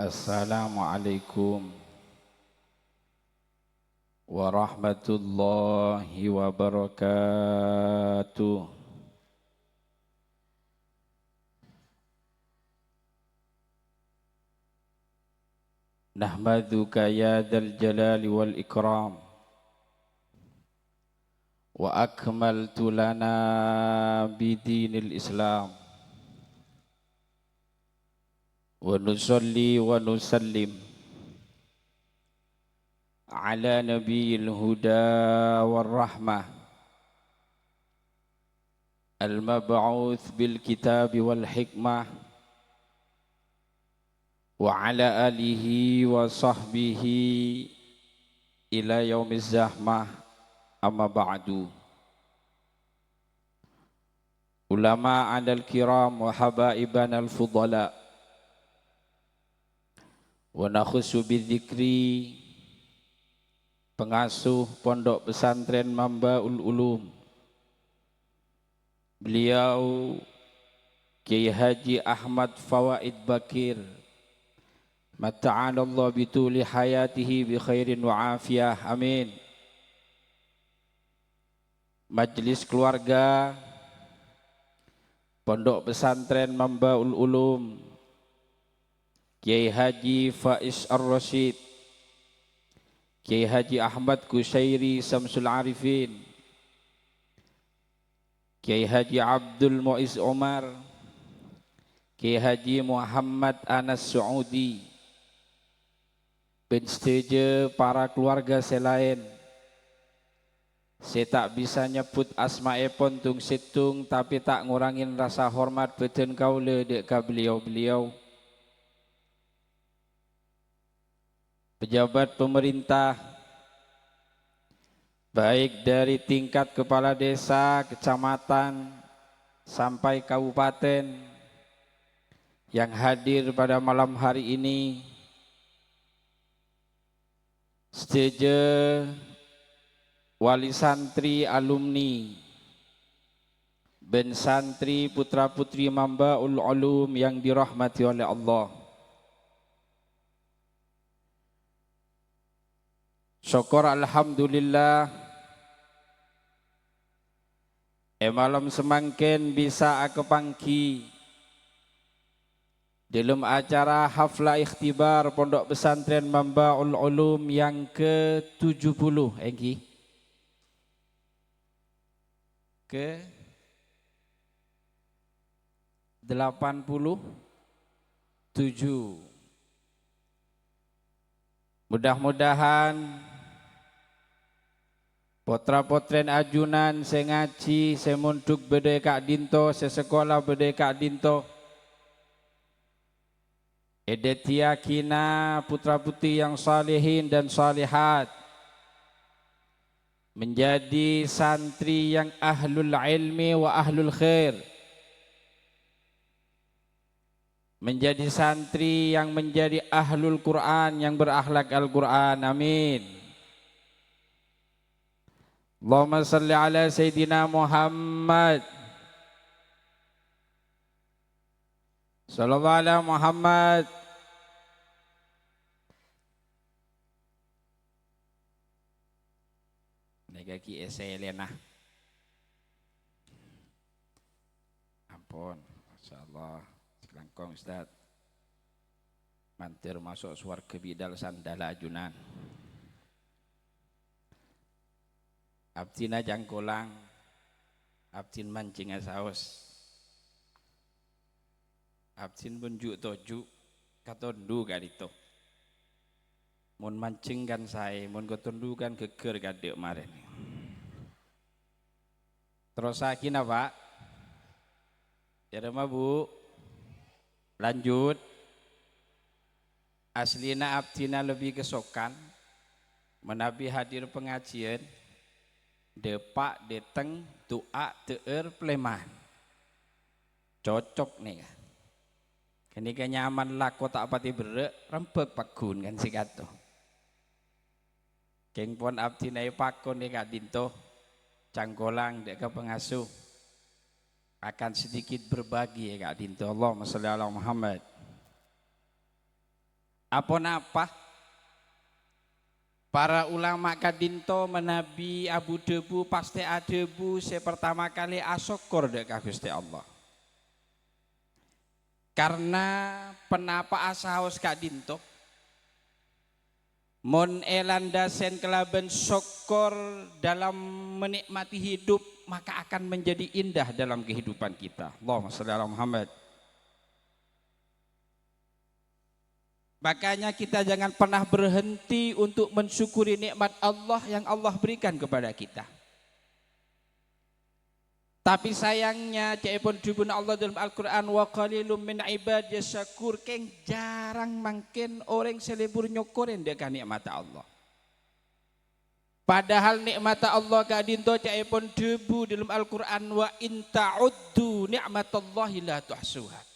Assalamualaikum warahmatullahi wabarakatuh. Nahmaduka ya dzal jalali wal ikram wa akmaltu lana bidinil Islam wa nusalli wa nusallim ala nabiyil huda war rahmah al mab'uts bil kitab wal hikmah wa ala alihi wa sahbihi ila yaumiz zahmah amma ba'du. Ulama adal kiram wa habaiban al fudala wa nakhussu bidzikri pengasuh pondok pesantren Mambaul Ulum, beliau Kiai Haji Ahmad Fawaid Bakir, mata'anallah bituli hayatihi bi khairin wa afiyah, amin. Majelis keluarga pondok pesantren Mambaul Ulum, Kiai Haji Faiz Ar-Rasyid, Kiai Haji Ahmad Kushairi Samsul Arifin, Kiai Haji Abdul Muiz Umar, Kiai Haji Muhammad Anas Saudi, pensetuju para keluarga selain. Saya tak bisa nyebut asma'ipun tung situng, tapi tak ngurangin rasa hormat beten kaula dek ka beliau-beliau. Pejabat pemerintah, baik dari tingkat kepala desa, kecamatan, sampai kabupaten yang hadir pada malam hari ini. Setuju wali santri alumni ben santri putra putri Mambaul Ulum yang dirahmati oleh Allah. Syukur alhamdulillah malam semangkin bisa aku pangki dalam acara hafla ikhtibar pondok pesantren Mambaul Ulum yang ke-70 Engki. Ke-87. Mudah-mudahan potra-potren ajunan saya ngaji, saya munduk bedai kak dinto, saya sekolah bedai kak dinto. Edetia kina putra-putri yang salihin dan salihat, menjadi santri yang ahlul ilmi wa ahlul khair, menjadi santri yang menjadi ahlul Quran, yang berakhlak Al-Quran, amin. Allahumma salli ala Sayyidina Muhammad sallallahu ala Muhammad. Negaki esai lena. Ampun, masyaallah. Selangkong Ustaz. Mantir masuk swarga bidal sandala ajunan. Abdina jangkolang, abdin mancing saus, abdin bunjuk toju, katondu kadito. Mun mancing kan saya, mun katondu kan geger kadek maren. Terus akin apa? Ya rumah bu, lanjut. Aslina abdina lebih kesokan, menabi hadir pengajian. Depak deteng doa teur pleman cocok nih kini kenyaman lako tak pati berek rempek pagun kan sikat tuh keng pon abdi nai pakon nih kak dinto cangkolang dek ke pengasuh akan sedikit berbagi ya kak dinto. Allahumma sholli ala Muhammad. Apa napa? Para ulama kadinto menabi abu debu pasti adebu pertama kali asyukur dek Gusti Allah. Karena penapa asaos kadinto mon elandasen kelaben syukur dalam menikmati hidup maka akan menjadi indah dalam kehidupan kita. Allahumma shalli ala Muhammad. Makanya kita jangan pernah berhenti untuk mensyukuri nikmat Allah yang Allah berikan kepada kita. Tapi sayangnya caipun dibun Allah dalam Al-Quran wa qalilum min ibadiyas syakur, keng jarang mungkin orang selebur nyokorin dekan nikmat Allah. Padahal nikmat Allah kadinto caipun debu dalam Al-Quran wa in ta'uddu ni'matallahi la tuhsuha.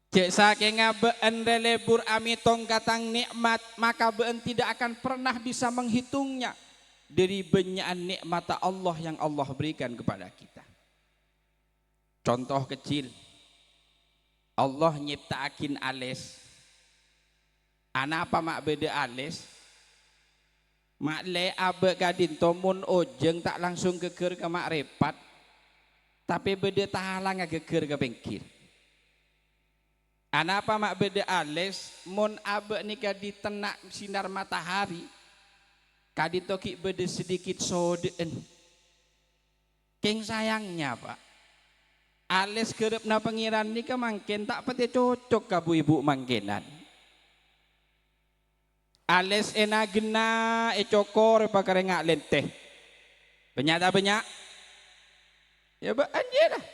Cek saking ngabeen relebur ami tongkatang nikmat maka been tidak akan pernah bisa menghitungnya dari banyakan nikmat Allah yang Allah berikan kepada kita. Contoh kecil, Allah nyiptakin alis. Ana apa mak beda alis? Mak le abe kadin tomun ojeng tak langsung geger ke mak repat, tapi beda tahalang geger ke bengkir. Ana apa mak beda alis? Mun abe nikah di tenak sinar matahari. Kadito ki beda sedikit sodeen. Keng sayangnya Pak, alis kerep na pengiran ni mangken tak pati cocok kabu ibu mangkenan. Alis ena gena cokor pakare ngak lenteh. Banyak tak banyak? Ya ba anje dah.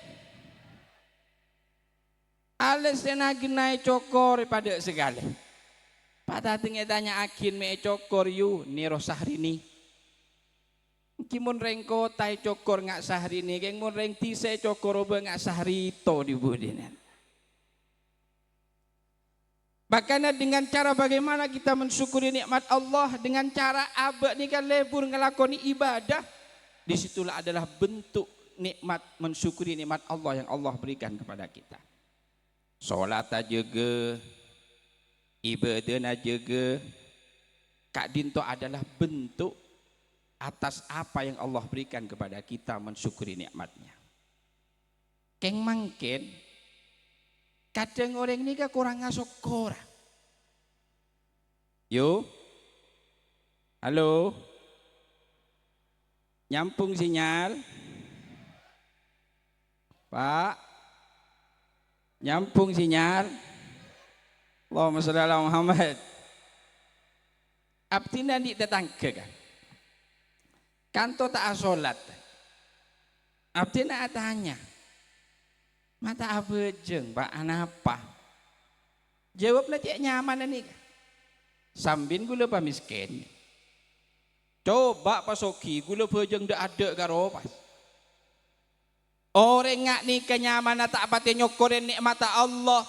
Alis ena gena cokor pada segala. Pada tinggal tanya akin me cokor yu ni rosahrini. Kimun rengko tai cokor ngak sahrini, keng mun reng tise cokor oba ngak sahri to di budinan. Bahkan dengan cara bagaimana kita mensyukuri nikmat Allah dengan cara abe ni kan lebur ngelakoni ibadah, disitulah adalah bentuk nikmat mensyukuri nikmat Allah yang Allah berikan kepada kita. Salat aja ge ibadah jaga Kak Dinto adalah bentuk atas apa yang Allah berikan kepada kita mensyukuri nikmatnya. Keng mangken kadang orang ini kurang ngasyukur. Yo, halo, nyampung sinyal, Pak, nyampung sinyal. Allahumma sholli ala Muhammad. Abtina di tetangga kan. Kanto tak asolat. Abtina tanya. Mata abejeng, Pak anapa? Jawablah cek nyaman ini. Sambin gula pa miskin. Coba pasoki gula bejeng dak ada karo pas. Orang ngak ni kenyamanan tak pati nyokorin nikmat Allah.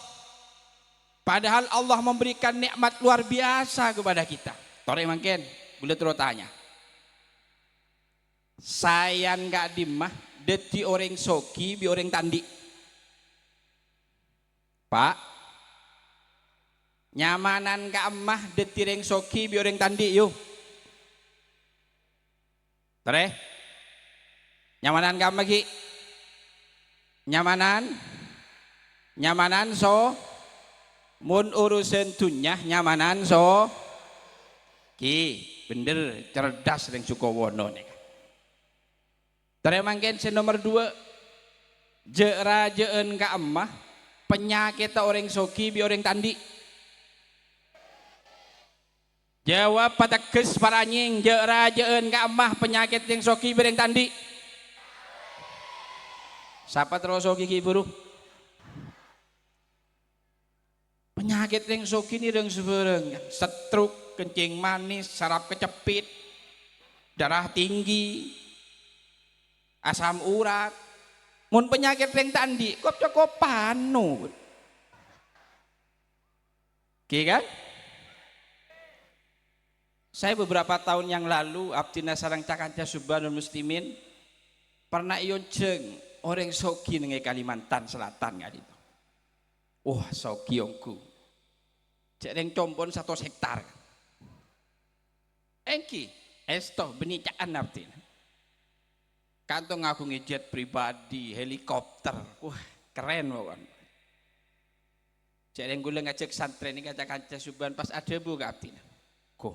Padahal Allah memberikan nikmat luar biasa kepada kita. Tore mungkin, boleh terus tanya. Sayan gak dimah, deti orang soki, bi orang tandi. Pak, nyamanan gak emah, deti orang soki, bi orang tandi yuk. Tore, nyamanan gak emah ki? Nyamanan so. Mun urusan dunyah nyamanan so ki bener cerdas dan Sukowono nih. Teremangken nomor 2 jerajeun ka emah penyakit orang soki bi orang tandi. Jawab pateges paranying jerajeun ka emah penyakit yang soki bi orang tandi. Siapa terus soki ki buruh? Penyakit yang soki ini yang seberang, stroke, kencing manis, saraf kecepit, darah tinggi, asam urat. Mun penyakit yang tandi, kok cukup panu. Oke kan? Saya beberapa tahun yang lalu, abdina sarang cakanca subhanul muslimin, pernah ionceng orang soki dengan Kalimantan Selatan nggak itu. Wah soki ongku. Cek reng combon 1 hektar. Engki, esto benicaan arti. Kantong aku ngejet pribadi, helikopter. Wah, keren bukan. Cek reng gula ngajak santren ini kaca-kaca suban pas ada bu arti. Ko,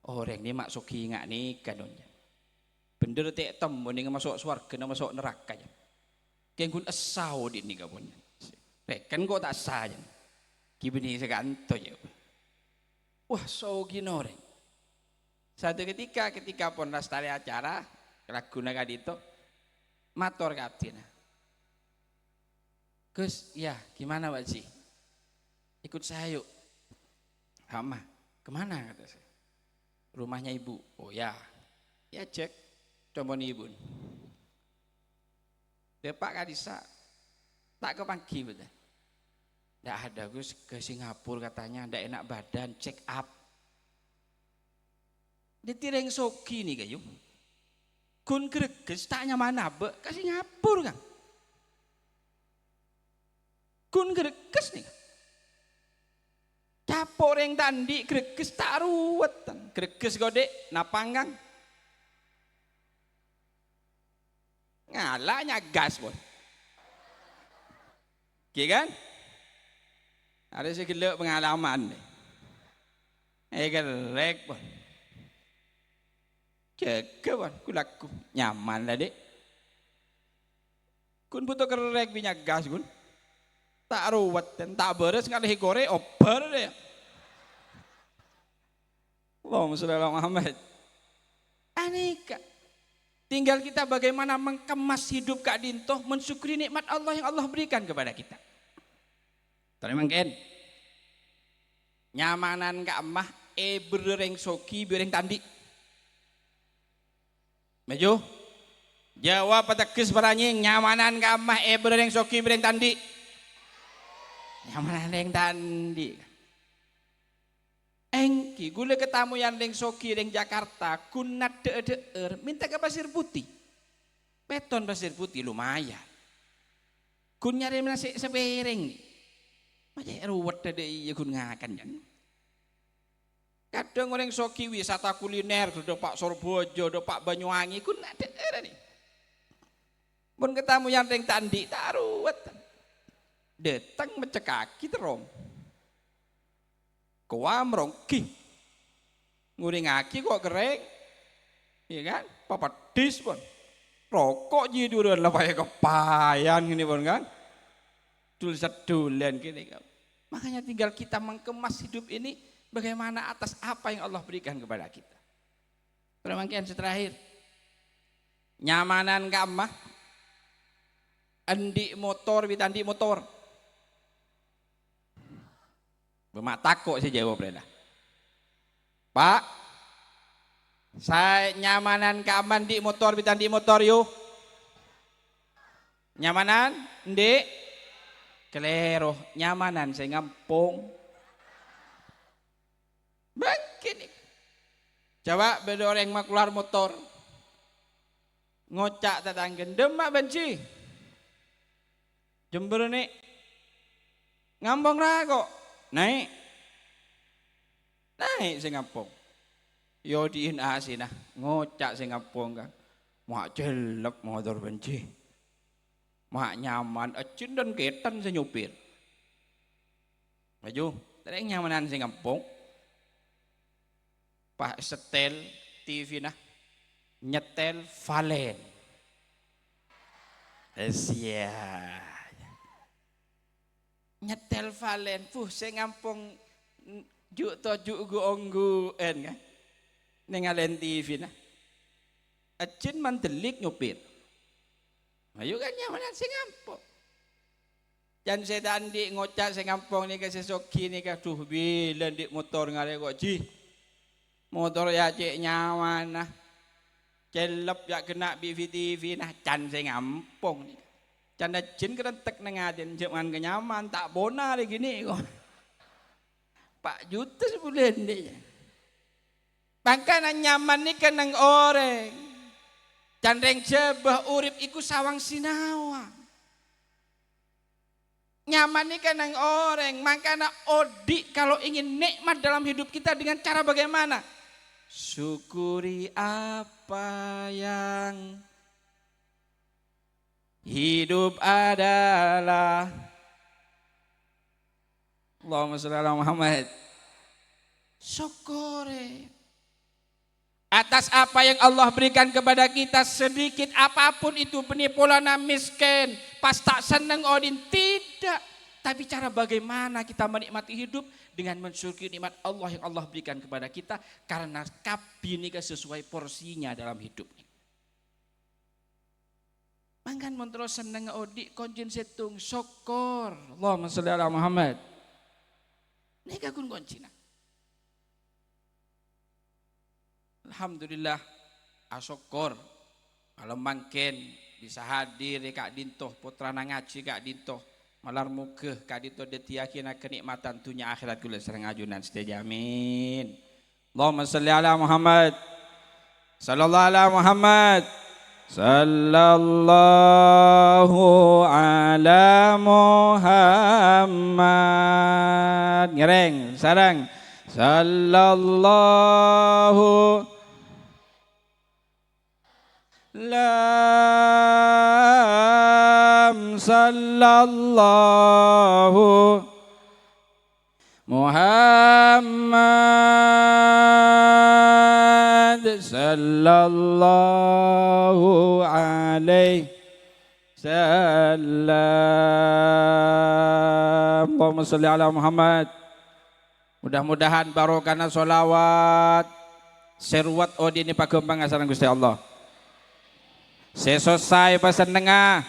orang ini mak soki ngak nih kanonnya. Bener tek temu nih masuk swarga, masuk neraka ya. Kenggun esau di nih kapunnya. Rekan kok tak sah ya. Kibini sekanto ya. Wah, so ginoreng. Satu ketika pon lestari acara Laguna kadito mator kapten. Gus, ya gimana Pak Ji? Ikut saya yuk. Hama, kemana kata saya? Rumahnya ibu. Oh ya, ya cek, coba nih ibu. Pak Kadisa, tak kepanggi betul. Nggak ada Gus, ke Singapura katanya, nggak enak badan, check up. Ditireng soki nih kayu. Kun greges tanya mana be, ke Singapura kan? Kun greges nih. Capok reng tandi greges tak ruwetan. Greges gode napanggang. Ngalanya gas pun. Oke kan? Ada segala pengalaman nih. Gerek pun. Jaga pun, kulaku nyaman lah dek. Kun butuh kerek minyak gas kun. Tak ruwet dan tak beres sekali gore oper deh. Allahumma sholli ala Muhammad. Aneka. Tinggal kita bagaimana mengemas hidup Kak Dinto, mensyukuri nikmat Allah yang Allah berikan kepada kita. Terima kasih. Nyamanan Kak Amah, bereng soki, bereng tandi. Maju. Jawab petekis peranying, nyamanan Kak Amah, bereng soki, bereng tandi. Nyamanan yang tandi. Engki, gula ketemu yang reng soki, reng Jakarta, kunat de-de-er, minta ke pasir putih. Beton pasir putih lumayan. Kun nyari nasi sebereng nih. Macam ruwet deh iya kun ngakan kan. Kadang orang soki wisata kuliner, do Pak Sorbojo, do Pak Banyuwangi, kun ada nih. Pun ketemu yang reng tandi, tak ruwet. Datang mencekaki terong. Kuamrong ki. Nguring aki kok kering. Iya kan? Papa dis pun. Rokok jiduran lah pakai kepayan gini pun kan. Dul-sedulan gini kan. Makanya tinggal kita mengemas hidup ini bagaimana atas apa yang Allah berikan kepada kita. Permangkian terakhir. Nyamanan kamah. Endi motor, bitandi motor. Bemak takut saya jawab dah. Pak, saya nyamanan keaman di motor, bitandi motor yuk. Nyamanan, ndi, kelero, nyamanan saya ngampung. Bangkit. Coba beda orang mak keluar motor, ngocak tetangga, demak benci. Jember nih, ngambong kok. Naik saya ngampung. Yo diin asinah ngocak saya ngampung kan. Mak jelek motor benci. Mak nyaman ecin dan ketan saya nyupir. Maju, tadi nyamanan saya ngampung. Pak setel TV nah nyetel Valen. Sia. Nyetel Valen, saya ngampung juk gu ongguan kan, nengalen TV nah, acin mantelik nyupir, ayo kan nyamanan saya ngampung, dan saya tandi ngocak saya ngampung nih kasih soki nih tuh bilang di motor ngare kok ji, motor ya cek nyaman nah, celep ya kena BVTV nah, can saya ngampung nih. Canda jin kerentek nengaden jangan kenyaman tak bona lagi gini kok. Pak juta sebulan deh. Bangkana nyaman nih kenang orang. Candeng jebah urip iku sawang sinawang. nyaman nih kan yang orang. Makanya Odi kalau ingin nikmat dalam hidup kita dengan cara bagaimana? Syukuri apa yang hidup adalah. Allahumma sholli ala Muhammad. Syukuri atas apa yang Allah berikan kepada kita, sedikit apapun itu, penipulana miskin, pas tak seneng Odin, tidak. Tapi cara bagaimana kita menikmati hidup dengan mensyukuri nikmat Allah yang Allah berikan kepada kita, karena kabin ini sesuai porsinya dalam hidup. Mangkan mentero seneng Odi konjin setung syukur. Allahumma sholli ala Muhammad. Nika kun koncina. Alhamdulillah asyukur kalau mangken bisa hadir Kak Dintoh putra ngaji Kak Dintoh malar muga Kak Dintoh detiakina kenikmatan dunia akhirat kula sareng ajunan sedaja amin. Allahumma sholli ala Muhammad. Sallallahu ala Muhammad. Sallallahu ala Muhammad. Ngereng sarang. Sallallahu lam sallallahu Muhammad sallallahu alaihi wasallam. Allahumma sholli ala Muhammad. Mudah-mudahan barokahna sholawat serwat odi ini pagembang asaran Gusti Allah. Selesai pesan nengah.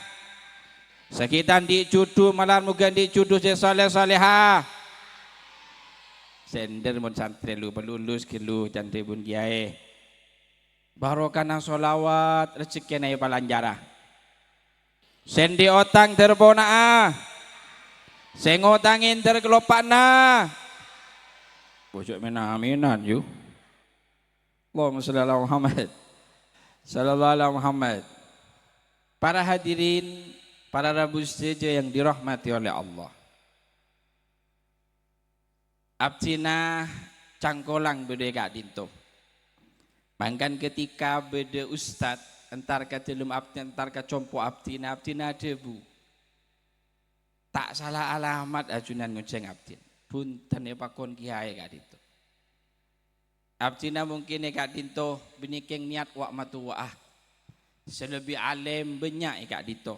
Sekitar di judu malah muga di judu soleh soleha. Sender mun santri lu pelulus kilu cantik bun kiai. Barokahna sholawat rezeki nai palanjara. Sendi otang terbona. Sengotangin terkelopana. Bojok menaminan yuk. Allahumma sholli ala Muhammad. Sallallahu ala Muhammad. Para hadirin, para rabu seja yang dirahmati oleh Allah. Abdina cangkolang bede Kak Dinto. Bangkan ketika bede ustad entar ka telum abdi entar ka compo abdina debu. Tak salah alamat ajunan ngoceng abdin. Punten e pakon kiai Kak Dinto. Abdina mungkin Kak Dinto benikeng niat wak matuwaah. Selebih alim banyak Kak Dinto.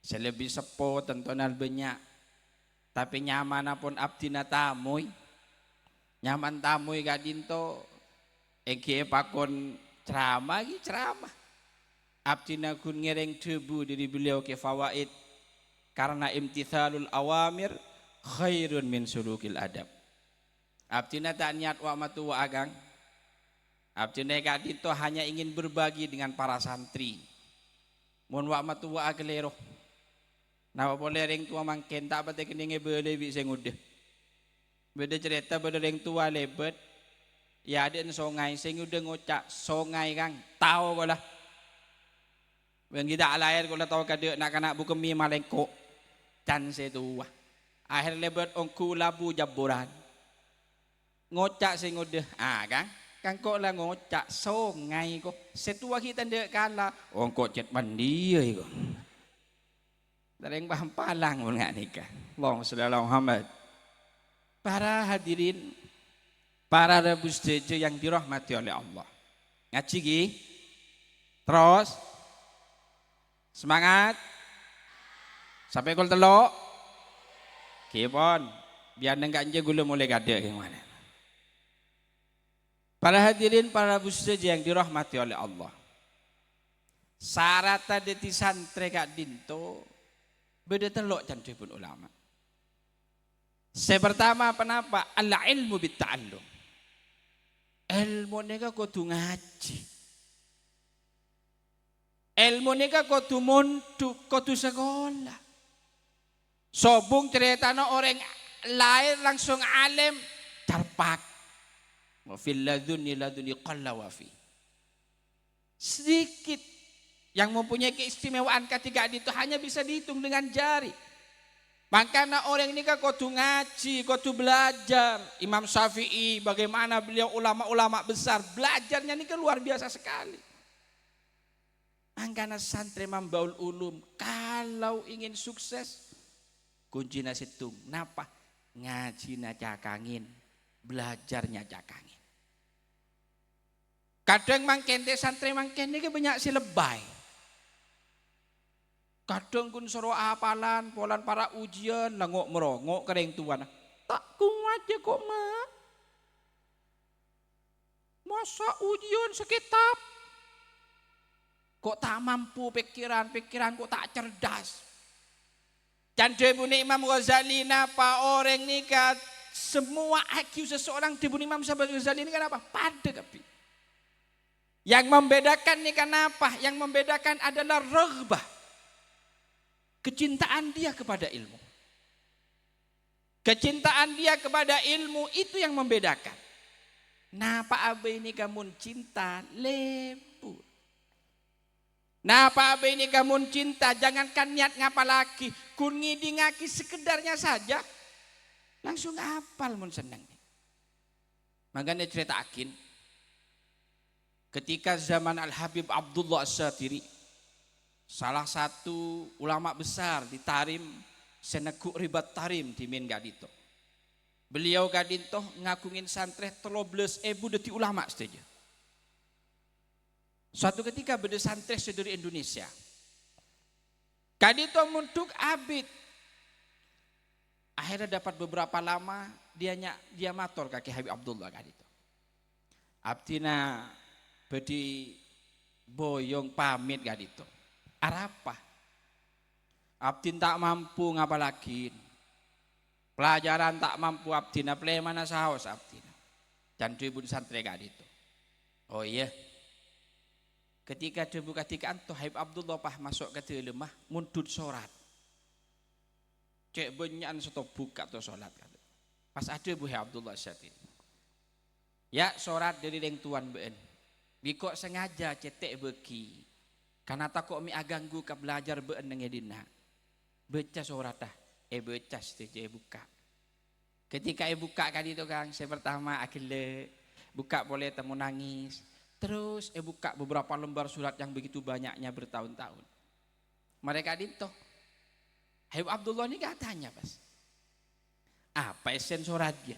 Selebih sepo tentunan banyak. Tapi nyaman pun abdina tamuy. Nyaman tamuy Kak Dinto. Eki pakon ceramah lagi ceramah. Abdina kun ngereng tebu dari beliau ke fawaid. Karena imtithalul awamir khairun min sulukil adab. Abdina tak niat wa matu wa agang. Abdina Kak Dinto hanya ingin berbagi dengan para santri. Mun wa matu wa aglero. Nah boleh ring tua mangken tak pate keninge bele bi sing udah. Beda cerita beda ring tua lebet. Ya ada songai sing udah ngocak songai kang tahu bola. Ben kita alair kula tahu kade nak kana bukemi malengko. Can setua. Akhir lebet ongku labu jaburan. Ngocak sing udah kang kok lah ngocak songai kok setua kita ndek kala ongko cet mandi kok dereng paham palang mun ngak nikah. Allahumma sholli ala Muhammad. Para hadirin, para rebus jeje yang dirahmati oleh Allah, ngaji gi terus semangat sampai kul telok kipon biar nengak je gula mulai gade gimana. Para hadirin, para busjeje yang dirahmati oleh Allah. Syarat tadi santri Kak Dinto beda telok cantik pun ulama. Pertama kenapa? Al-ilmu bitta'allum. Ilmu neka kudu ngaji. Ilmu neka kudu mondok, kudu sekolah. Sobung ceritana orang lain langsung alim terpak. Wa fil laduni qalla wa fi. Sedikit yang mempunyai keistimewaan ketika itu hanya bisa dihitung dengan jari. Makanya orang ini kan kudu ngaji, kudu belajar. Imam Syafi'i bagaimana beliau ulama-ulama besar, belajarnya ini kan luar biasa sekali. Makanya santri Mambaul Ulum kalau ingin sukses kuncinya situng. Napa? Ngajinya cakangin, belajarnya cakangin. Kadang mangkente santri mangkente ke banyak si lebay. Kadang kun suruh apalan, polan para ujian, langok merongok kering tuan. Tak kuat ya kok mak. Masa ujian sekitab? Kok tak mampu pikiran kok tak cerdas. Dan debuni Imam Ghazali napa orang ni kan semua IQ seseorang debuni Imam Ghazali ini kan apa? Pada tapi. Yang membedakan ni kan apa? Yang membedakan adalah raghbah. Kecintaan dia kepada ilmu. Kecintaan dia kepada ilmu itu yang membedakan. Nah Pak Abe ini kamu cinta lebur. Nah Pak Abe ini kamu cinta jangankan niat ngapa lagi. Kun ngidi ngaki sekedarnya saja. Langsung hafal mun senang. Makanya ceritakin. Ketika zaman Al-Habib Abdullah As-Satiri. Salah satu ulama besar di Tarim, Seneguk Ribat Tarim di Min Gadito. Beliau Gadito ngakungin santri 13.000 deti ulama saja. Suatu ketika beda santri seduri Indonesia. Gadito muntuk abid. Akhirnya dapat beberapa lama dia mator kaki Habib Abdullah Gadito. Abdina bedi boyong pamit Gadito. Arapa abdin tak mampu ngapa lagi pelajaran tak mampu abdina play mana saos abdina dan dibun santri gak itu. Oh iya ketika dibuka anto Habib Abdullah pah masuk ke lemah mundut sorat cek benyan seto buka to solat pas ada Bu Habib Abdullah Syati ya sorat dari deng tuan ben bikok sengaja cetek beki karena takut mi aganggu ke belajar beuneng edina. Baca suratah, baca setuju buka. Ketika buka kali itu Kang, saya pertama akhirnya buka boleh temu nangis. Terus buka beberapa lembar surat yang begitu banyaknya bertahun-tahun. Mereka dintoh. Habib Abdullah ini katanya pas. Apa esen suratnya?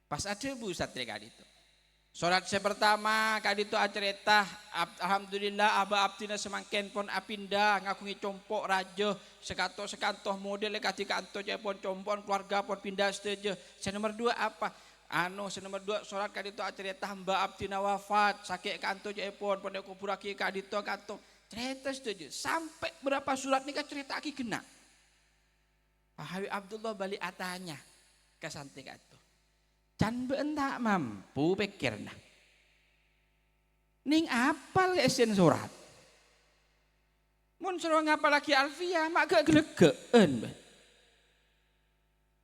Pas ada Bu Satria kali itu. Surat saya pertama kali itu acerita alhamdulillah aba abdina semangken pon apinda ngakungi compok raja sekantoh model ketika anto pon compon keluarga pon pindah saja. Saya nomor 2 apa? Saya nomor 2 surat kali itu acerita mbak abdina wafat sakit kanto pon pon kuburaki kali itu kanto cerita saja sampai berapa surat nih cerita aki kena. Habib Abdullah balik atanya ke santri kanto. Can beun tak mampu pikirna. Ning apal esen surat. Mun suruh ngapal lagi alfiah mak gak gelegeun.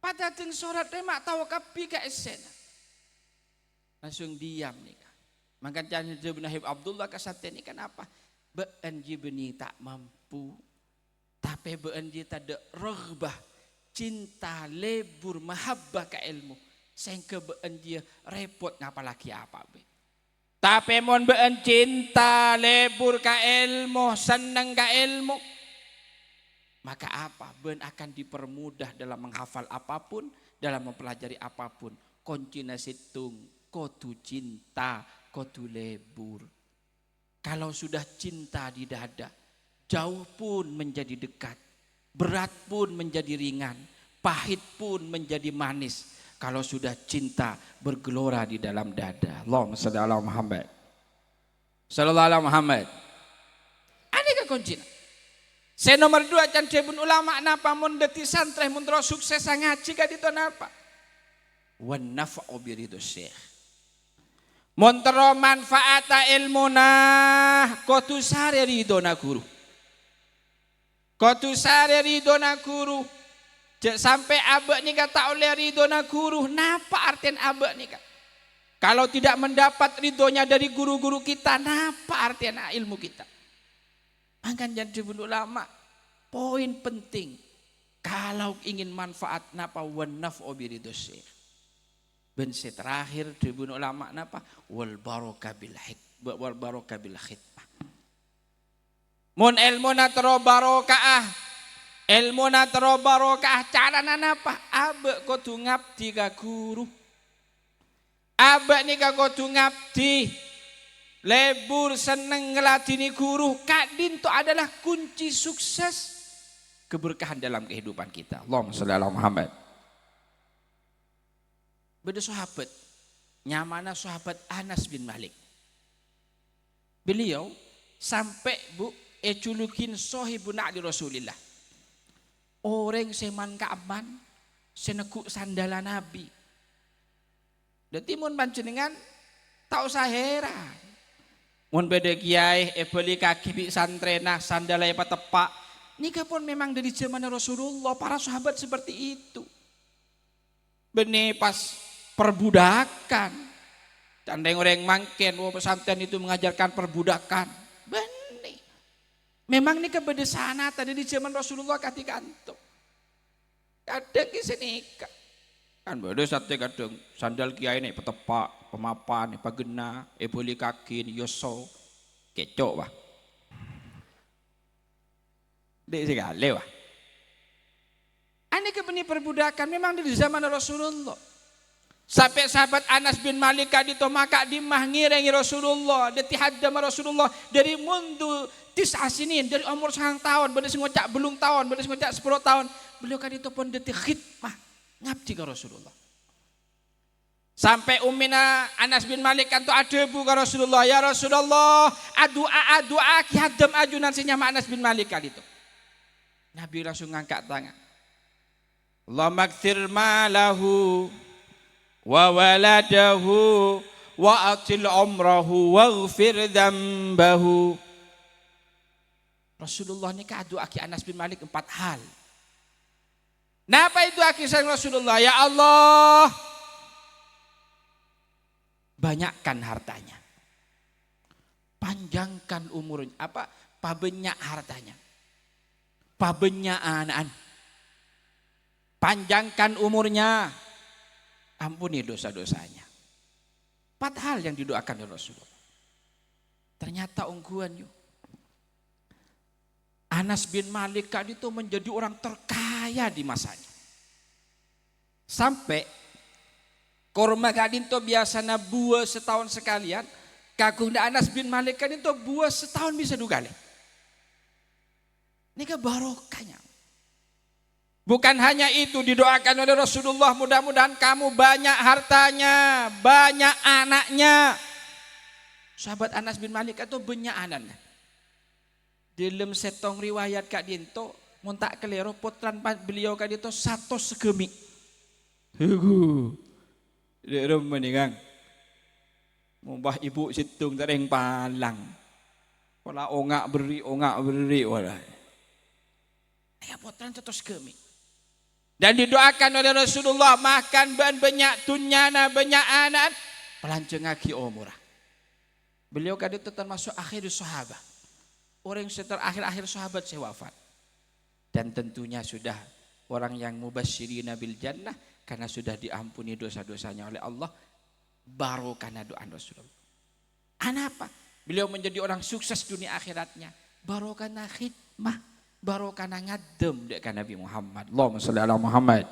Pada teng surat mak tahu kapi ka esen. Langsung diam nih. Maka can Ibnu Habib Abdullah kasate ini kan apa? Beun jibni tak mampu. Tapi beun ji tada raghbah, cinta, lebur, mahabbah ka ilmu. Sehingga beun dia repot ngapa lagi apa be. Tapi mon beun cinta lebur ka ilmu seneng ka ilmu maka apa beun akan dipermudah dalam menghafal apapun dalam mempelajari apapun kuncina situng kudu cinta kudu lebur. Kalau sudah cinta di dada jauh pun menjadi dekat berat pun menjadi ringan pahit pun menjadi manis. Kalau sudah cinta bergelora di dalam dada. Allahumma shalli ala Muhammad. Sallallahu alaihi Muhammad. Ada ke kuncinya? Saya nomor 2 can cebun ulama napa mun deti santri mun terus sukses ngaji ka ditu napa? Wan nafa'u bi ridho syekh. Mun tero manfaata ilmuna kudu sare ridona guru. Kudu sare ridona guru. Sampai abek nika tak oleh ridona guru. Napa artian abek nika? Kalau tidak mendapat ridhonya dari guru-guru kita, napa artian ilmu kita? Makanya jadi ulama, poin penting. Kalau ingin manfaat napa wanaf'u biridus syekh. Ben terakhir dibun ulama napa wal barokah bil hikmah wal barokah bil khidmah. Mun ilmu natro barokah, ilmu natro barokah carana napa? Abe kudu ngabdi ka guru. Abe nika kudu ngabdi. Lebur seneng ngeladini guru. Kadin itu adalah kunci sukses keberkahan dalam kehidupan kita. Allahumma sholli ala Muhammad. Beda sahabat, nyamana sahabat Anas bin Malik. Beliau sampai eculukin sohibun ali Rasulillah. Orang seman kaaman, senekuk sandala Nabi. Dadi mun panjenengan tak usah heran. Mun beda kiai beli kaki bi santrena sandala patepak. Nika pun memang dari zaman Rasulullah, para sahabat seperti itu. Benih pas perbudakan. Dan orang mangken, pesantren itu mengajarkan perbudakan. Benih. Memang ini kebedesan tadi di zaman Rasulullah ketika itu. Kadang kisah nikah. Kan beda sate kadang sandal kiai nih petepak, pemapan, pagena, beli kaki, yoso, kecok wah. Dek sekali wah. Ini kebenih perbudakan memang di zaman Rasulullah. Sampai sahabat Anas bin Malik kadito maka dimah ngirengi Rasulullah, deti haddam Rasulullah dari mundu tis'asinin dari umur 9 tahun, bade ngocak belum tahun, bade ngocak 10 tahun. Beliau kadito pun deti khidmah ngabdi ka Rasulullah. Sampai ummina Anas bin Malik kanto adebu ka Rasulullah, ya Rasulullah, adua ki haddam ajunan sinyama Anas bin Malik kadito. Nabi langsung ngangkat tangan. Allahumma kthir malahu wa waladahu wa atil umrahu waghfir dzambahu. Rasulullah ini kadu aki Anas bin Malik 4 hal. Napa itu aki sang Rasulullah? Ya Allah, banyakkan hartanya, panjangkan umurnya, pabenyak hartanya, pabenyak anak, panjangkan umurnya, ampuni dosa-dosanya. 4 hal yang didoakan oleh Rasulullah. Ternyata ungguan yuk. Anas bin Malik itu menjadi orang terkaya di masanya. Sampai korma kadin to biasana buah setahun sekalian, kagunda Anas bin Malik itu buah setahun bisa dugale. Ini ke barokahnya. Bukan hanya itu didoakan oleh Rasulullah, mudah-mudahan kamu banyak hartanya, banyak anaknya. Sahabat Anas bin Malik itu banyak anaknya. Dalam setong riwayat Kak Dinto, muntak kelero putran beliau Kak Dinto 1 segemi. Hugu, dia meningang. Mumbah ibu situng tereng palang. Wala ongak beri, wala. Ya putran 1 segemi. Dan didoakan oleh Rasulullah makan banyak tunyana banyak anak pelancong ngaki umurah. Beliau kadang itu termasuk akhir sahabat. Orang yang terakhir sahabat saya wafat. Dan tentunya sudah orang yang mubasyirina bil jannah karena sudah diampuni dosa-dosanya oleh Allah. Baru karena doa Rasulullah. Apa? Beliau menjadi orang sukses dunia akhiratnya. Baru karena khidmah. Baru karena ngadem dekat Nabi Muhammad. Allahumma sholli ala Muhammad.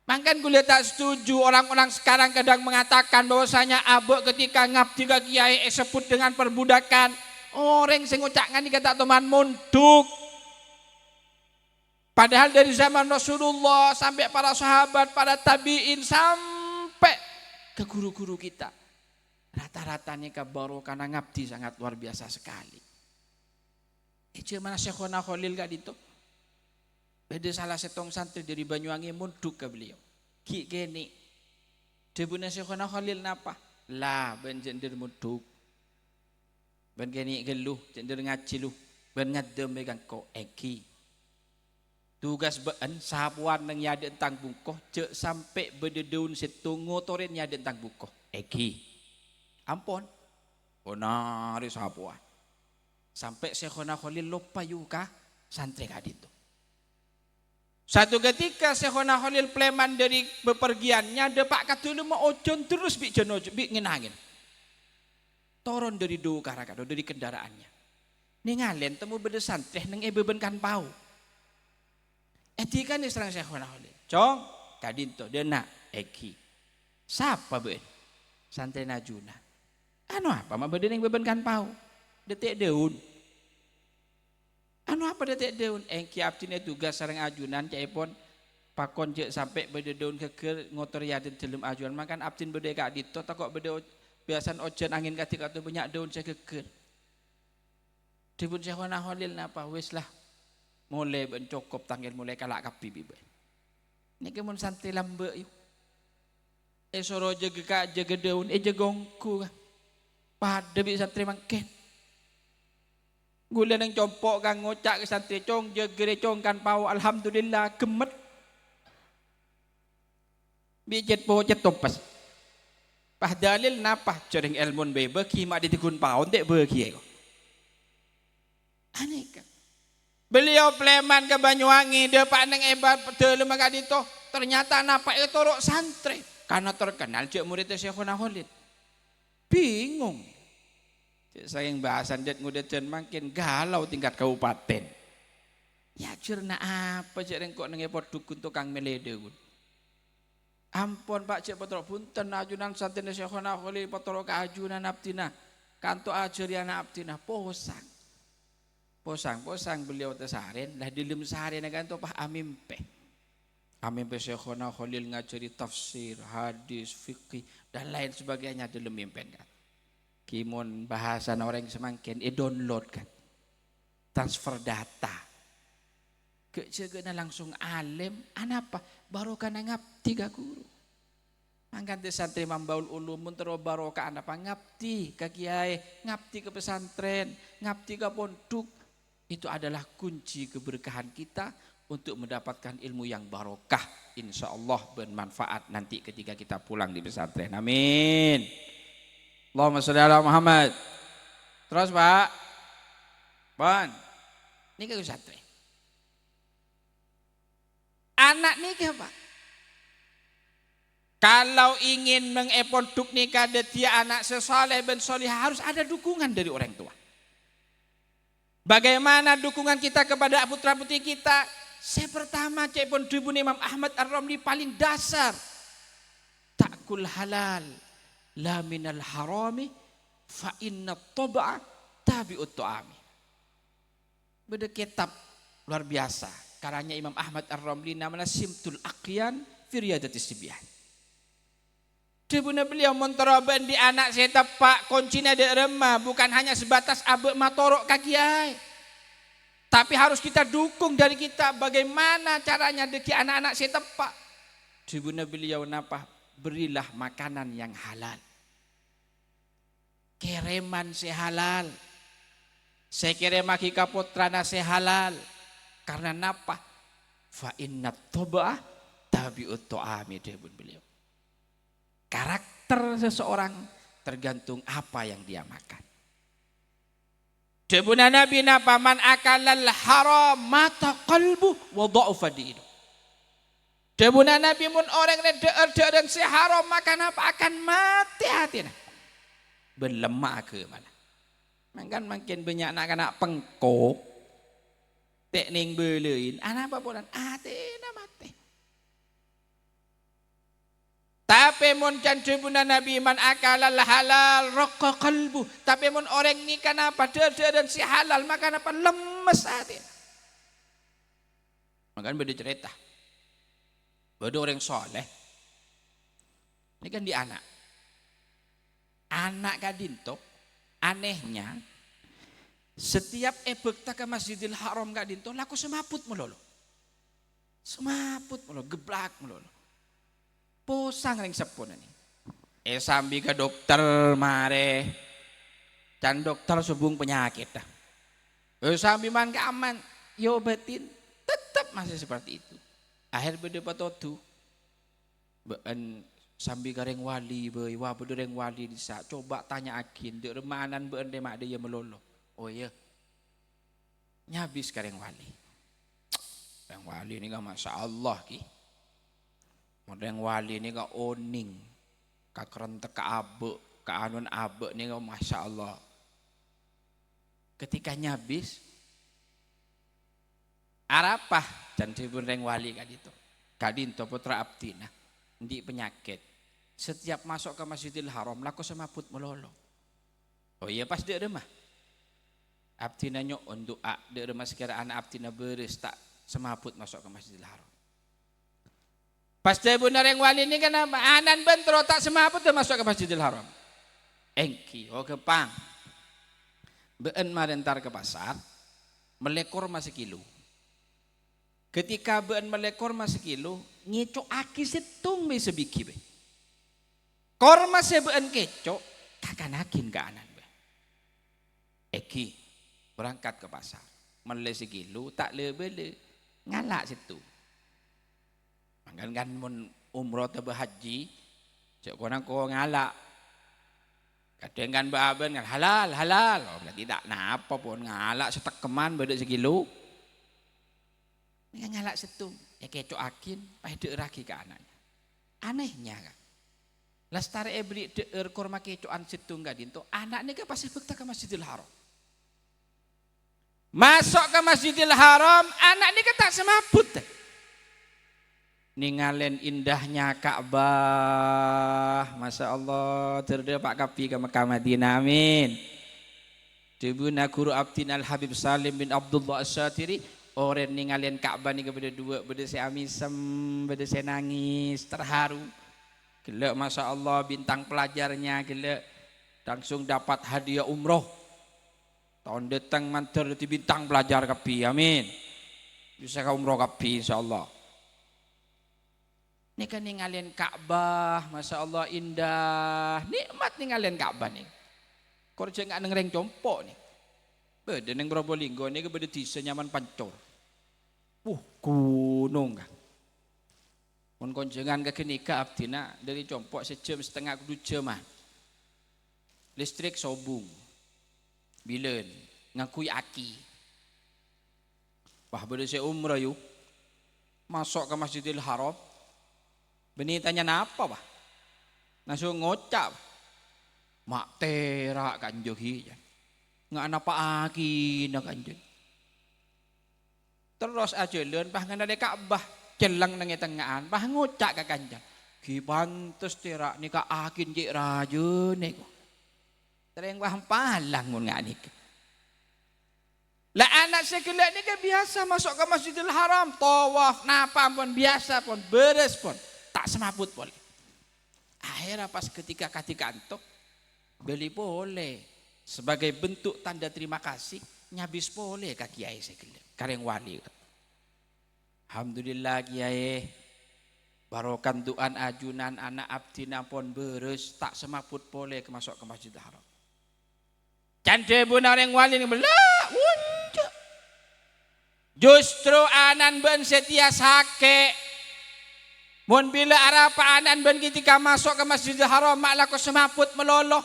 Mangkan kuliah tak setuju orang-orang sekarang kadang mengatakan bahwasanya abek ketika ngabdi ka kiai sebut dengan perbudakan. Orang sing ngucapkan dikata teman munduk. Padahal dari zaman Rasulullah sampai para sahabat, para tabi'in sampai ke guru-guru kita. Rata-rata nikah baru karena ngabdi sangat luar biasa sekali. Mana Syekhona Khalil gak itu? Beda salah setong santri dari Banyuwangi munduk ke beliau. Ki gini. Debuna Syekhona Khalil napa? Lah ben jender munduk. Ben gini geluh, jender ngaji luh. Ben ngadem megang ko eki. Tugas ben sahapuan nang yade entang bungkoh cek sampai bededaun setung ngotorin yade entang bungkoh eki. Ampun. Onari sahapuan. Sampai Syekhona Khalil lupa yuka santri kadito. Satu ketika Syekhona Khalil Pleman dari bepergiannya depak katulu mau ojon terus bi jono bi ngenangin. Turun dari do karakado dari kendaraannya. Ningalen temu beda santri neng ebeben kan pau. Etika nih serang Syekhona Khalil. Cong kadinto dena eki. Siapa be? Santri najuna. Anu apa mah beda neng beben kan pau. Detik daun. Anu apa detik daun? Engki abdine tugas sareng ajunan caipun pakon cek sampai beda daun keker ngotor yaden celem ajunan makan abdin beda kak dito takok beda biasan ojen angin katika tu banyak daun saya keker. Dipun Syekhona Khalil napa wis lah mulai bencokop tanggil mulai kalak kapi bibe. Niki mun santri lambe yuk. Soro jaga kak jaga daun jagongku. Pada bi santri mangken. Gula nang compok kang ngocak ke santri cong jegere cong kan pau alhamdulillah gemet. Bijet po cet topas. Pah dalil napa cereng elmun be beki mak ditikun pau tek beki ko. Aneka. Beliau Pleman ke Banyuwangi depak nang ebat delem ka dito ternyata napa itu rok santri karena terkenal cek murid Syekhona Khalil. Bingung. Sayang bahasan det ngudejen makin galau tingkat kabupaten. Ya cerna apa cek rengkok nengepot dukun tukang melede. Ampun Pak cek potro punten ajunan santin Syekhona Khalil potro ke ajunan abdina. Kanto ajariana abdina posang. Posang beliau tesaren lah dilem sehari kanto Pak amimpe. Amimpe Syekhona Khalil ngajari tafsir, hadis, fikih dan lain sebagainya dilem mimpen kan. Kimon bahasan orang semangkin download kan transfer data kecegana langsung alim anapa baru kana ngapti ka guru mangkan te santri mambaul ulum tero barokah anapa ngapti ka kiai ngapti ke pesantren ngapti ke pondok itu adalah kunci keberkahan kita untuk mendapatkan ilmu yang barokah insyaallah bermanfaat nanti ketika kita pulang di pesantren amin. Allahumma sholli ala Muhammad. Terus Pak. Bon. Niki santri. Anak niki Pak. Kalau ingin mengeponduk nikah dia anak sesoleh ben solih harus ada dukungan dari orang tua. Bagaimana dukungan kita kepada putra putri kita? Saya pertama cek pun Tribun Imam Ahmad Ar-Ramli paling dasar. Ta'kul halal. La minal harami fa inna tab'a tabi'ut ta'ami. Beda kitab luar biasa karanya Imam Ahmad Ar-Ramli namanya Simtul Aqyan fi Riyadatis Sibyan. Dibuna beliau mentoroban di anak saya tepak kuncinya di remah bukan hanya sebatas abek matorok kakiai. Tapi harus kita dukung dari kita bagaimana caranya deki anak-anak saya tepak. Dibuna beliau napa berilah makanan yang halal. Kereman sehalal. Saya kirim maki kaputrana sehalal. Karena napa? Fa inna toba'ah tabi'ut ta'ami debun beliau. Karakter seseorang tergantung apa yang dia makan. Debuna Nabi napa man akalal haram mata qalbu wa dha'ufa dinu. Debuna Nabi mun orang yang dan seharam makan apa akan mati hatinya. Berlemak ke mana? Makin banyak anak-anak pengkok, teknik belein, anak apa pun, atina mati. Tapi mun cancubunan Nabi man akalal halal raqqa qalbu. Tapi mun orang ni kenapa dan si halal makan apa lemes hati. Makan beda cerita. Beda orang soleh. Ini kan di anak. Anak kadinto anehnya setiap ebek ke Masjidil Haram kadinto laku semaput melolo. Semaput melolo, geblak melolo. Posang ring sepun ini. Sambi ke dokter mare. Can dokter subung penyakit dah. Sambi man ke aman, yo obatin tetap masih seperti itu. Akhir beda patotu. Sambil gareng wali boy, wah bereng wali disa. Coba tanya akin, dek remanan beende mak dia melolo. Oh iya, nyabis gareng wali. Yang wali ni kan masya Allah ki. Yang wali ni kan oning, kakerentek ka abe, ka anun abe ni kan masya Allah. Ketika nyabis, arapah dan dibun reng wali kadito. Kadinto putra abdina, di penyakit. Setiap masuk ke Masjidil Haram, laku semaput melolo. Oh iya pas dia remah. Abdina nyon doa, dia remah sekira anak abdina beres tak semaput masuk ke Masjidil Haram. Pas dia benar yang wali ini kan anan bentro tak semaput dia masuk ke Masjidil Haram. Engki, oh kepang. Been marentar ke pasar, melekor masih kilo. Ketika been melekor masih kilo, ngecok aki setung be sebiki be. Korma sebeen kecok, kakanakin ke anan be. Eki berangkat ke pasar, mele sekilo tak lebele ngalak situ. Kan mun umroh atau haji, cek korang ko ngalak. Kadang kan baben kan halal. Oh, berarti tak napa pun ngalak setekeman beda sekilo. Ini ngalak situ, ya kecok akin, pada raki ke anaknya. Anehnya kan. Lestari ebri deer korma kecoan situ enggak dinto, anak ni kan pasti bekta ke Masjidil Haram. Masuk ke Masjidil Haram, anak ni kan tak semaput. Ningalen indahnya Ka'bah, Masya Allah, terdepak kapi ke Mekah Madinah, amin. Tibuna guru Abdin Al-Habib Salim bin Abdullah As-Syatiri, orang ningalen Ka'bah ni kepada dua, beda saya amisem, beda saya nangis, terharu. Gila Masya Allah bintang pelajarnya, gila langsung dapat hadiah umroh. Tahun datang mantar di bintang pelajar kapi, amin. Bisa ke umroh kapi insya Allah. Ini kan ninggalin Ka'bah, Masya Allah indah, nikmat ninggalin Ka'bah nih. Kau jangan ngereng compok nih. Beda neng Probolinggo nih beda tisa nyaman pancor. Gunung kan. Mun konjengan ke kenika abdina dari compok sejam setengah kudu jaman. Listrik sobung. Bilen ngakui aki. Wah beda saya umrah yuk. Masuk ke Masjidil Haram. Benih tanya napa bah? Langsung ngocap. Mak terak kanjohi. Nggak napa aki nak kanjohi. Terus aja leun bah ngana de Ka'bah celang nang tengahan bah ngocak ka kanjang. Ki pantes terak nika akin cik raja niku. Tereng bah palang mun ngani. Lah anak sekelak ni kan biasa masuk ke Masjidil Haram, tawaf, napa pun biasa pun, beres pun. Tak semaput boleh. Akhirnya pas ketika antok beli boleh sebagai bentuk tanda terima kasih nyabis boleh ke kiai sekalian kareng wali. Alhamdulillah kiai barokan tuan ajunan anak abdina pun beres tak semaput boleh masuk ke Masjidil Haram. Cande benar yang wali ni belah unjuk. Justru anan ben setia sake. Mun bila arapa anan ben ketika masuk ke Masjidil Haram mak lako semaput meloloh.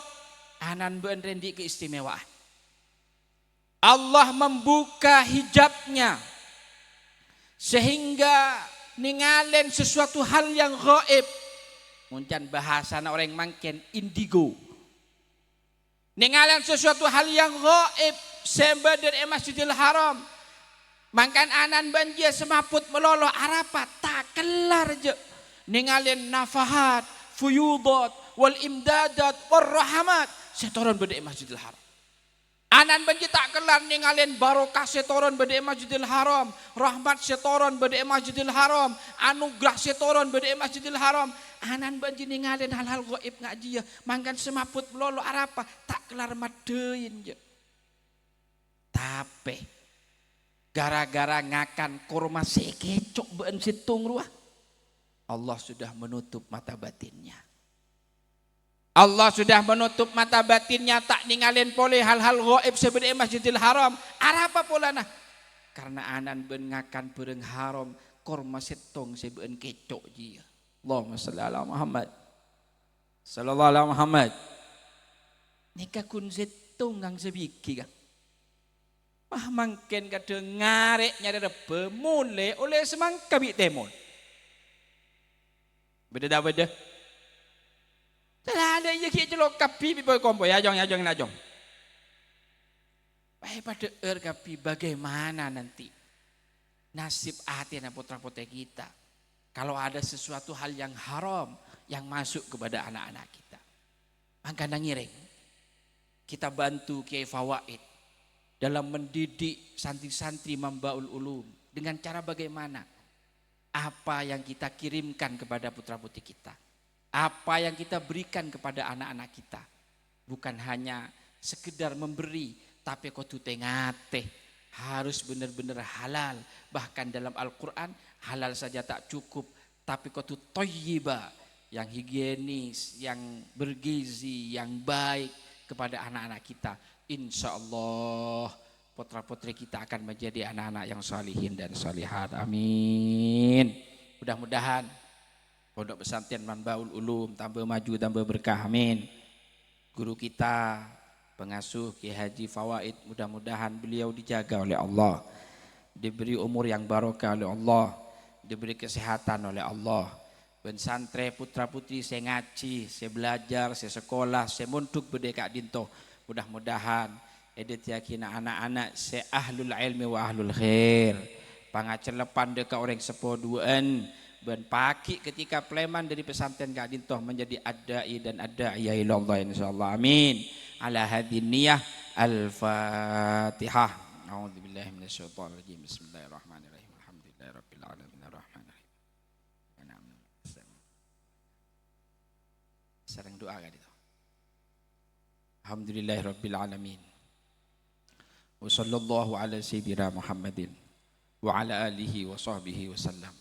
Anan ben rendi keistimewaan. Allah membuka hijabnya sehingga ningalen sesuatu hal yang gaib. Muncan bahasa orang mangken indigo. Ningalen sesuatu hal yang gaib sembah dari Masjidil Haram. Mangkan anan ben dia semaput meloloh arapa tak kelar je. Ninggalin nafahat, fuyudat, wal imdadat, wal rahmat. Setoran beda Masjidil Haram. Anan benci tak kelar ninggalin barokah setoran beda Masjidil Haram. Rahmat setoran beda Masjidil Haram. Anugerah setoran beda Masjidil Haram. Anan benci ninggalin hal-hal gaib ngaji ya. Mangkan semaput melolo arapa tak kelar madein je. Tapi gara-gara ngakan kurma sekecok ben situng ruah. Allah sudah menutup mata batinnya. Allah sudah menutup mata batinnya tak ninggalin boleh hal-hal gaib sebenarnya Masjidil Haram. Arapa pula nah? Karena anan ben ngakan bereng haram korma setong seben kecok dia. Allahumma shalli ala Muhammad. Sallallahu alaihi Muhammad. Nika kun setong kang sebiki kan. Wah mangken kada ngarek nyada pemule oleh semangka bi temon. Beda dah beda. Telah ada ye ki celok kapi bi boy kompo ya jong na jong. Baik pada kapi bagaimana nanti nasib hati anak putra-putri kita kalau ada sesuatu hal yang haram yang masuk kepada anak-anak kita. Maka ngiring kita bantu Kiai Fawaid dalam mendidik santri-santri Mambaul Ulum dengan cara bagaimana apa yang kita kirimkan kepada putra-putri kita, apa yang kita berikan kepada anak-anak kita, bukan hanya sekedar memberi, tapi kudu tengate harus benar-benar halal. Bahkan dalam Al-Quran halal saja tak cukup, tapi kudu thayyibah, yang higienis, yang bergizi, yang baik kepada anak-anak kita. Insya Allah putra-putri kita akan menjadi anak-anak yang salihin dan salihat. Amin. Mudah-mudahan Pondok Pesantren Mambaul Ulum tambah maju, tambah berkah. Amin. Guru kita pengasuh Kiai Haji Fawaid, mudah-mudahan beliau dijaga oleh Allah, diberi umur yang barokah oleh Allah, diberi kesehatan oleh Allah. Ben santre putra putri saya ngaji, saya belajar, saya sekolah, saya muntuk berdeka dinto. Mudah-mudahan edet yakin anak-anak saya ahlul ilmi wa ahlul khair. Pangacelepan deka orang sepoduan ben pagi ketika pleman dari pesantren Kak Dintoh menjadi adai dan adaiya ilallah insyaallah. Amin. Ala hadin niyah al-Fatihah. A'udzubillahi minasyaitonir rajim. Bismillahirrahmanirrahim. Alhamdulillahirabbil alamin arrahmanirrahim. Sering doa kan itu. Alhamdulillahirabbil alamin. Wa sallallahu ala sayyidina Muhammadin wa ala alihi wa sahbihi wasallam.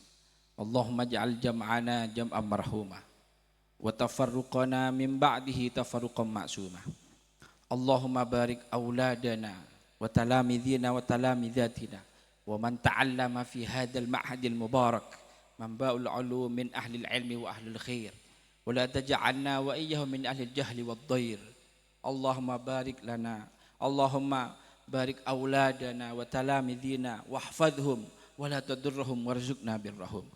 Allahumma ja'al jam'ana jam'an marhumah wa tafarruqana min ba'dihi tafarruqan ma'sumah. Allahumma barik auladana wa talamidhina wa talamidhatina wa man ta'allama fi hadzal ma'hadil mubarak Mambaul Ulum min ahli al-ilmi wa ahli al-khair wa la taj'alna wa iyyahum min ahli al-jahli wad-dhair. Allahumma barik lana, Allahumma barik auladana wa talamidhina wahfadhhum wa la tadurruhum warzuqna birrahum.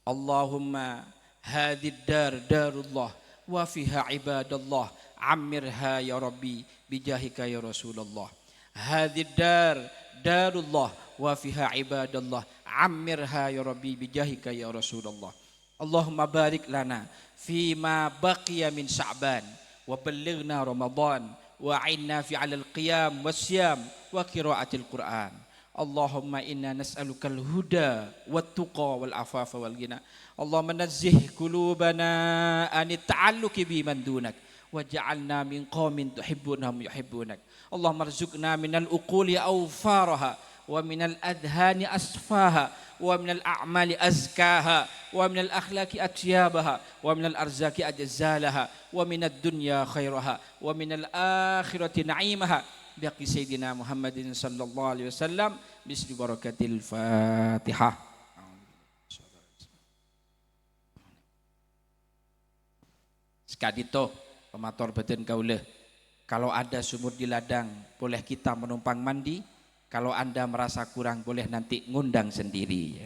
Allahumma hadhihi dar darullah wa fiha ibadallah ammirha ya rabbi bijahika ya Rasulullah. Hadhihi dar darullah wa fiha ibadallah ammirha ya rabbi bijahika ya Rasulullah. Allahumma barik lana fima baqiya min Sya'ban wa ballighna Ramadan wa a'inna fi 'alal qiyam wasyam wa qiraatil Qur'an. Allahumma inna nas'alukal huda wat tuqa wal afafa wal ghina. Allahumma nazzih qulubana an ta'alluqi bi man dunak waj'alna min qaumin tuhibbunahum yuhibbunak. Allahumma arzuqna minal uquli awfaraha wa minal adhani asfaha wa minal a'mali azkaha wa minal akhlaqi atyabaha wa minal arzaki ajzalaha wa minad dunya khairaha wa minal akhirati na'imaha biaqi sayyidina Muhammadin sallallahu alaihi wasallam bismi barakatil Fatihah. Sekadito pemator badan kauleh, kalau ada sumur di ladang boleh kita menumpang mandi, kalau Anda merasa kurang boleh nanti ngundang sendiri.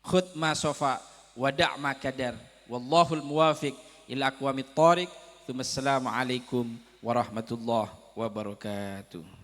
Khud ma sofa wada' ma kadar wallahul muwafiq ila aqwamit thoriq. Assalamualaikum warahmatullahi wabarakatuh.